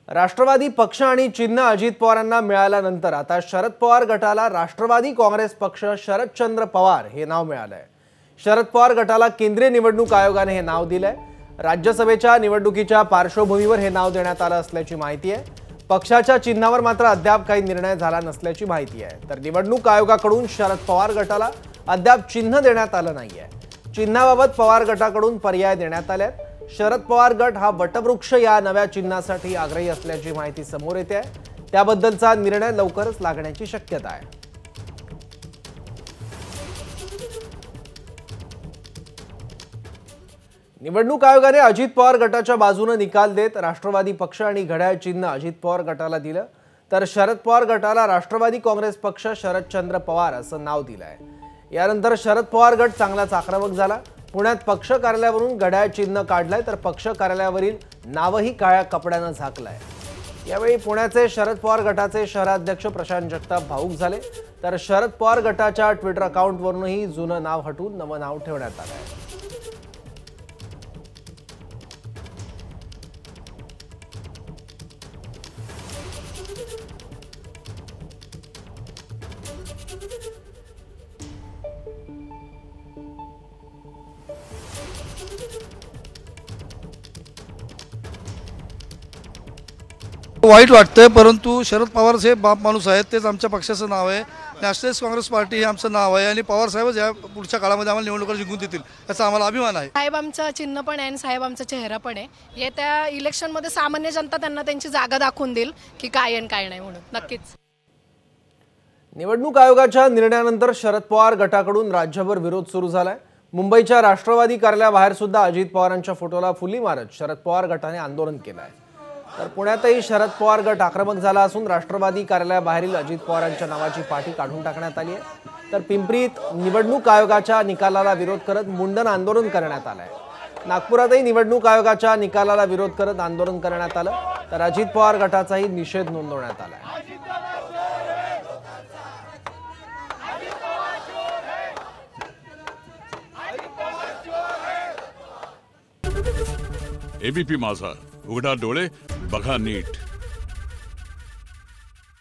राष्ट्रवादी पक्ष आणि चिन्ह अजित पवारांना मिळाल्यानंतर आता शरद पवार गटाला राष्ट्रवादी काँग्रेस पक्ष शरदचंद्र पवार हे नाव मिळालंय। शरद पवार गटाला केंद्रीय निवडणूक आयोगाने हे नाव दिलंय। राज्यसभेच्या निवडणुकीच्या पार्श्वभूमीवर हे नाव देण्यात आलं असल्याची माहिती आहे। पक्षाच्या चिन्हावर मात्र अद्याप काही निर्णय झाला नसल्याची माहिती आहे। तर निवडणूक आयोगाकडून शरद पवार गटाला अद्याप चिन्ह देण्यात आलं नाहीये। चिन्हाबाबत पवार गटाकडून पर्याय देण्यात आलेत। शरद पवार गट हा वटवृक्ष या नव्या चिन्हासाठी आग्रही असल्याची माहिती समोर येते आहे। त्याबद्दलचा निर्णय लवकरच लागण्याची शक्यता आहे। निवडणूक आयोगाने अजित पवार गटाच्या बाजूने निकाल देत राष्ट्रवादी पक्ष आणि घड्याळ चिन्ह अजित पवार गटाला दिलं, तर शरद पवार गटाला राष्ट्रवादी काँग्रेस पक्ष शरदचंद्र पवार असं नाव दिलं आहे। यानंतर शरद पवार गट चांगलाच आक्रमक झाला। पुण्यात पक्ष कार्यालयावरून घड्याळ चिन्ह काढलंय, तर पक्ष कार्यालयावरील नावही काळ्या कपड्याने झाकलंय। यावेळी पुण्याचे शरद पवार गटाचे शहराध्यक्ष प्रशांत जगताप भावुक झाले, तर शरद पवार गटाच्या ट्विटर अकाउंटवरूनही जुनं नाव हटवून नवं नाव ठेवण्यात आलं आहे। वाईट वाटतंय, परंतु शरद पवार साहेब बाप माणूस आहेत, तेच आमच्या पक्षाचं नाव आहे। नॅशनलिस्ट काँग्रेस पार्टी हे आमचं नाव आहे आणि पवार साहेबच या पुढच्या काळामध्ये आम्हाला निवडणुका जिंकून देतील याचा आम्हाला अभिमान आहे। साहेब आमचं चिन्ह पण आहे आणि साहेब आमचा चेहरा पण आहे। येत्या इलेक्शनमध्ये सामान्य जनता त्यांना त्यांची जागा दाखवून देईल की काय आहे आणि काय नाही म्हणून नक्कीच। निवडणूक आयोगाच्या निर्णयानंतर शरद पवार गटाकडून राज्यभर विरोध सुरू झालाय। मुंबईच्या राष्ट्रवादी कार्यालयाबाहेर सुद्धा अजित पवारांच्या फोटोला फुली मारत शरद पवार गटाने आंदोलन केलंय। तर पुण्यातही शरद पवार गट आक्रमक झाला असून राष्ट्रवादी कार्यालयाबाहेरील अजित पवारांच्या नावाची पाटी काढून टाकण्यात आली आहे। तर पिंपरीत निवडणूक आयोगाच्या निकालाला विरोध करत मुंडन आंदोलन करण्यात आलंय। नागपुरातही निवडणूक आयोगाच्या निकालाला विरोध करत आंदोलन करण्यात आलं, तर अजित पवार गटाचाही निषेध नोंदवण्यात आलाय। एबीपी माझा, उघडा डोळे बघा नीट।